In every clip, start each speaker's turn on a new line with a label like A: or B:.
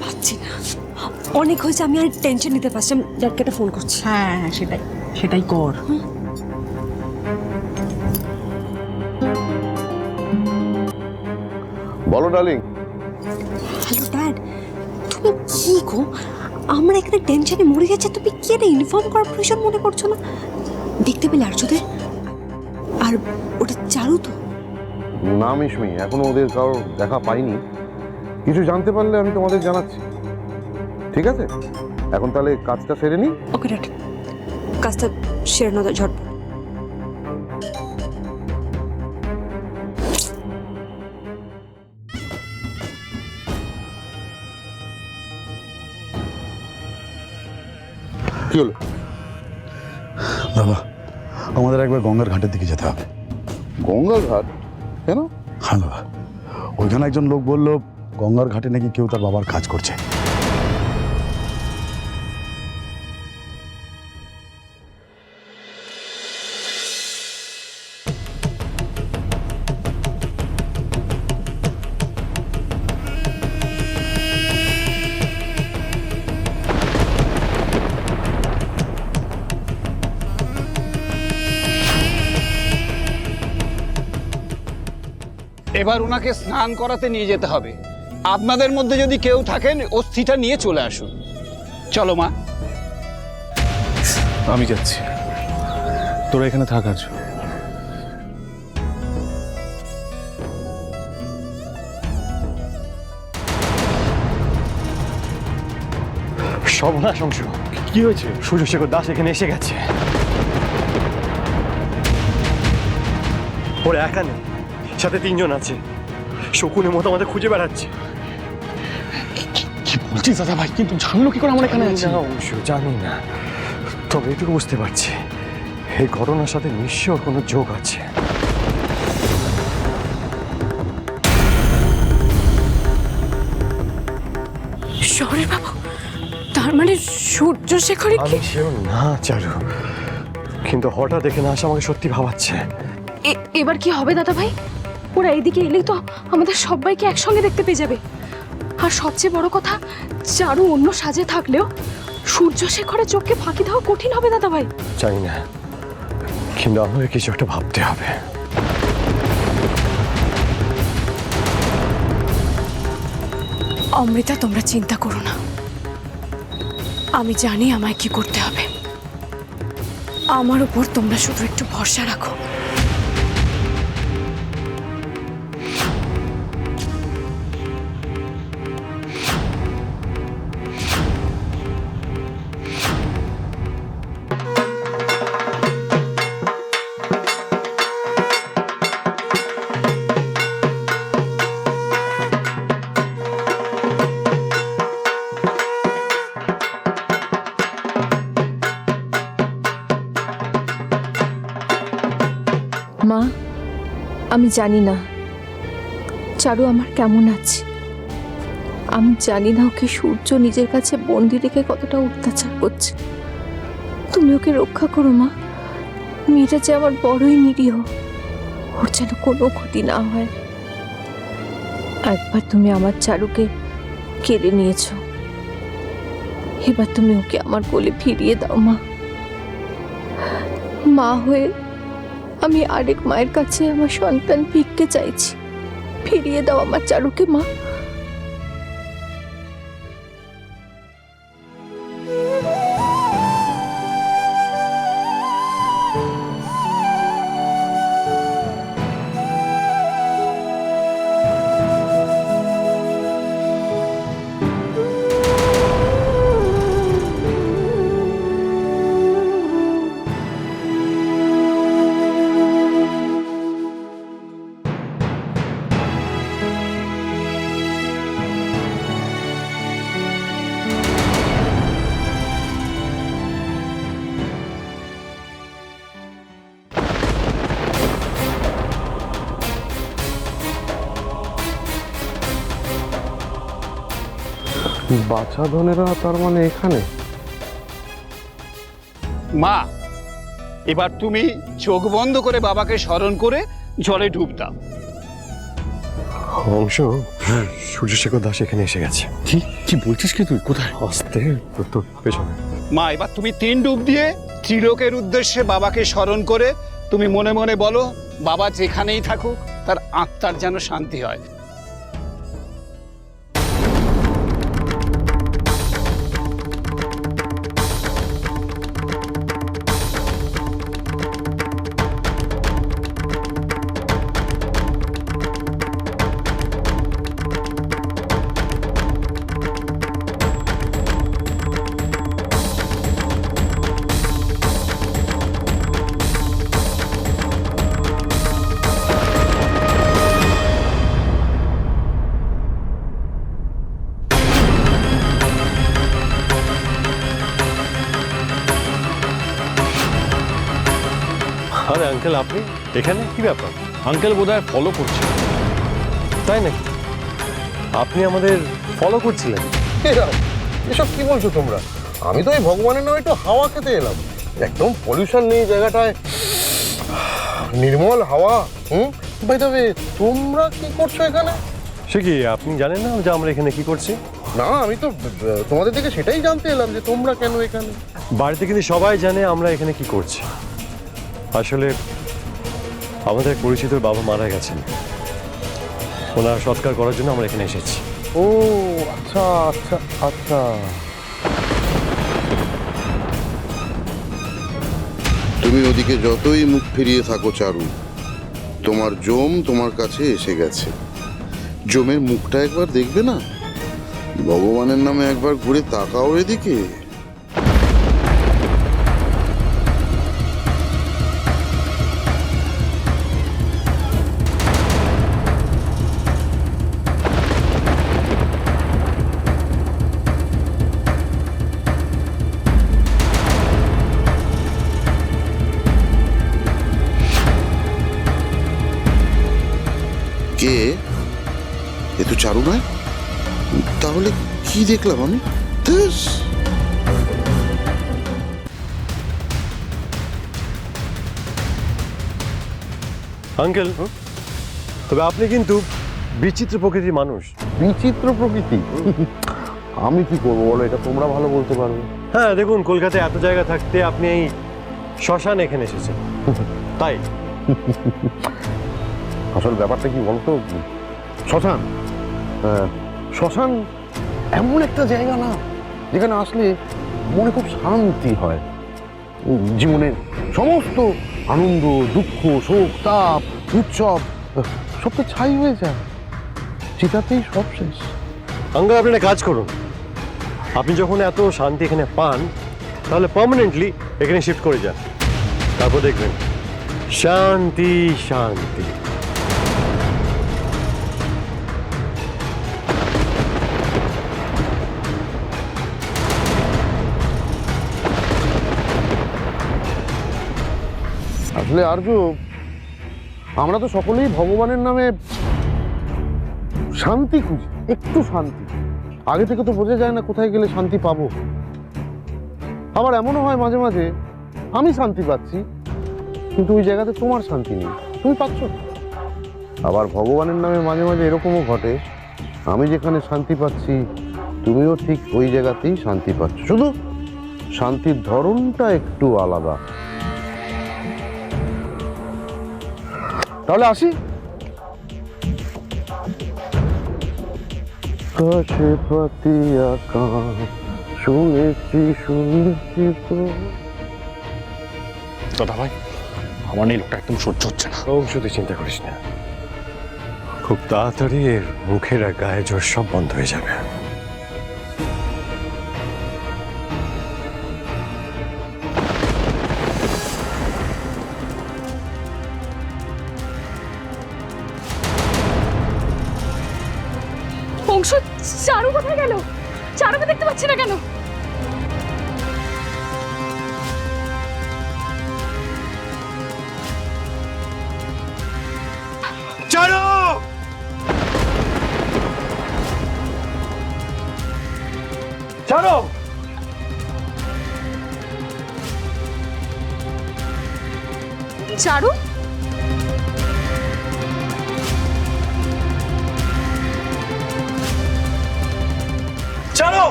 A: পাচ্ছি না, অনেক হয়েছে, আমি আর টেনশন নিতে পারছি। আমি ড্যাডকে একটা ফোন করছি।
B: হ্যাঁ সেটাই সেটাই কর।
C: বলো ডার্লিং।
A: হ্যালো ড্যাড, তুমি কি গো, আমরা এখানে টেনশনে মরে যাচ্ছে, তুমি কি এটা ইনফর্ম করার প্রয়োজন মনে করছো না? দেখতে পেলে আর্যদের, আর ওটা চারু তো?
C: না মিশমি, এখনো ওদের কারোর দেখা পাইনি। কিছু জানতে পারলে আমি তোমাদের জানাচ্ছি, ঠিক আছে? এখন তাহলে কাজটা সেরে নি।
A: ওকে ড্যাড, কাজটা সেরে নাও ঝট।
C: কি হলো?
D: বাবা, আমাদের একবার গঙ্গার ঘাটের দিকে যেতে হবে।
C: গঙ্গার ঘাট? কেন?
D: হ্যাঁ বাবা, ওইখানে একজন লোক বলল গঙ্গার ঘাটে নাকি কেউ তার বাবার কাজ করছে।
E: এবার ওনাকে স্নান করাতে নিয়ে যেতে হবে। আপনাদের মধ্যে যদি কেউ থাকেন অস্থিটা নিয়ে চলে আসুন। চলো মা।
F: আমি যাচ্ছি, তোরা এখানে থাক আজ।
G: সর্বনাশ অংশ। কি হয়েছে? সূর্যশেখর দাস এখানে এসে গেছে। ওরা একা নেই, সাথে 3 জন আছে। শকুনের মতো আমাদের খুঁজে বেড়াচ্ছে।
F: কি বলছিস দাদা ভাই? কিন্তু জানলো কি করে আমরা এখানে আছি?
G: না অংশ, জানি না, তবে এটুকু বুঝতে পারছি এই ঘটনার সাথে নিশ্চয় ওর কোনো যোগ আছে।
A: শহরের বাবু, তার মানে সূর্যশেখরই কি?
G: আমি সেও না চারু, কিন্তু হঠাৎ এখানে আসা আমাকে সত্যি ভাবাচ্ছে।
A: এবার কি হবে দাদা ভাই? ওরা এদিকে এলেই তো আমাদের সবাইকে একসঙ্গে দেখতে পেয়ে যাবে। আর সবচেয়ে বড় কথা, চারু অন্য সাজে থাকলেও সূর্যশেখরের চোখকে ফাঁকি দেওয়া কঠিন হবে দাদা ভাই।
G: জানি না, কিন্তু আমাকে কিছু একটা ভাবতে হবে।
A: অমৃতা, তোমরা চিন্তা করো না, আমি জানি আমায় কি করতে হবে। আমার উপর তোমরা শুধু একটু ভরসা রাখো।
H: মা, আমি জানি না চারু আমার কেমন আছে। আমি জানি না ওকে সূর্য নিজের কাছে বন্দি রেখে কতটা অত্যাচার করছে। তুমি ওকে রক্ষা করো মা। মেয়েটা যে আমার বড়ই নিরীহ, ওর যেন কোনো ক্ষতি না হয়। একবার তুমি আমার চারুকে কেড়ে নিয়েছো, এবার তুমি ওকে আমার কোলে ফিরিয়ে দাও মা। মা হয়ে আমি আরেক মায়ের কাছে আমার সন্তান ভিক্ষে চাইছি, ফিরিয়ে দাও আমার চারুকে মা।
C: বাচ্চাধনেরা তার মানে এখানে?
E: মা, এবার তুমি চোখ বন্ধ করে বাবাকে স্মরণ করে জলে ডুব দাও।
G: অংশ সূর্যশেখর দাস এখানে এসে গেছে।
F: কি কি বলছিস কি তুই? কোথায়?
G: আস্তে তোর পেছনে।
E: মা, এবার তুমি 3 ডুব দিয়ে ত্রিলোকের উদ্দেশ্যে বাবাকে স্মরণ করে তুমি মনে মনে বলো, বাবা যেখানেই থাকুক তার আত্মার যেন শান্তি হয়।
G: আরে আঙ্কেল, আপনি এখানে কি ব্যাপার?
F: আঙ্কেল বোধহয় ফলো করছে।
G: তাই নাকি? আপনি আমাদের ফলো করছিলেন?
C: এসব কি বলছো তোমরা? আমি তো এই ভগবানের নামে একটু হাওয়া খেতে এলাম। একদম পলিউশন নেই জায়গাটায়, নির্মল হাওয়া। ভাই তবে তোমরা কি করছো এখানে?
G: সে কি, আপনি জানেন না যে আমরা এখানে কি করছি?
C: না, আমি তো তোমাদের দিকে সেটাই জানতে এলাম যে তোমরা কেন এখানে।
G: বাড়িতে কিন্তু সবাই জানে আমরা এখানে কি করছি। আসলে আমাদের এক পরিচিত বাবা মারা গেছেন, ওনার সৎকার করার জন্য আমরা এখানে এসেছি।
C: ও আচ্ছা আচ্ছা আচ্ছা।
I: তুমি ওদিকে যতই মুখ ফিরিয়ে থাকো চারু, তোমার জম তোমার কাছে এসে গেছে। জমের মুখটা একবার দেখবে না? ভগবানের নামে একবার ঘুরে তাকাও এদিকে। কে? এ তো চারু নয়। তাহলে কি দেখলাম আমি? ধ্যাস।
G: আঙ্কেল, তবে আপনি কিন্তু বিচিত্র প্রকৃতির মানুষ।
C: বিচিত্র প্রকৃতি? আমি কি করবো বলো, এটা তোমরা ভালো বলতে পারবে।
G: হ্যাঁ, দেখুন, কলকাতায় এত জায়গা থাকতে আপনি এই শ্মশান এখানে এসেছেন, তাই
C: আসল ব্যাপারটা কি বলতো, শ্মশান শ্মশান এমন একটা জায়গা না যেখানে আসলে মনে খুব শান্তি হয়। জীবনের সমস্ত আনন্দ, দুঃখ, শোক, তাপ, উৎসব সব তো ছাই হয়ে যায়, চিতাতেই সব শেষ।
G: আঙ্কেল, আপনি একটা কাজ করুন, আপনি যখন এত শান্তি এখানে পান তাহলে পার্মানেন্টলি এখানে শিফট করে যান, তারপর দেখবেন শান্তি শান্তি।
C: আসলে আর্য, আমরা তো সকলেই ভগবানের নামে শান্তি খুঁজি, একটু শান্তি। আগে থেকে তো বোঝা যায় না কোথায় গেলে শান্তি পাবো। আবার এমনও হয় মাঝে মাঝে আমি শান্তি পাচ্ছি, কিন্তু ওই জায়গাতে তোমার শান্তি নেই, তুমি পাচ্ছ। আবার ভগবানের নামে মাঝে মাঝে এরকমও ঘটে, আমি যেখানে শান্তি পাচ্ছি তুমিও ঠিক ওই জায়গাতেই শান্তি পাচ্ছ, শুধু শান্তির ধরনটা একটু আলাদা। তাহলে আসি। কাছে পাতিয়া কান শুনেছি শুনেছি তো।
F: দাদা ভাই, আমার এই লোকটা একদম সহ্য হচ্ছে না।
G: অংশ, তুই চিন্তা করিস না, খুব তাড়াতাড়ি এর মুখের আর গায়ে জোর সব বন্ধ হয়ে যাবে।
A: অংশ, চারু কোথায় গেল? চারুকে দেখতে পাচ্ছি না কেন?
G: চারু! চারু!
A: চারু?
F: চারু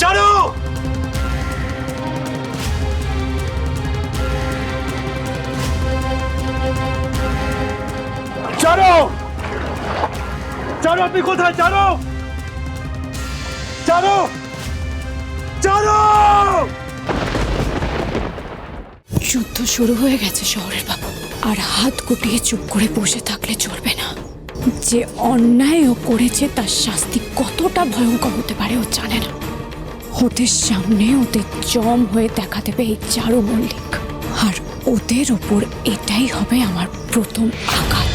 F: চারু চারু চারু আপনি কোথায় চারু চারু চারু
J: যুদ্ধ শুরু হয়ে গেছে শহরের বাবু, আর হাত গুটিয়ে চুপ করে বসে থাকলে চলবে না। যে অন্যায় ও করেছে তার শাস্তি কতটা ভয়ঙ্কর হতে পারে ও জানে না। ওদের সামনে ওদের জম হয়ে দেখা দেবে এই চারু মল্লিক, আর ওদের ওপর এটাই হবে আমার প্রথম আঘাত।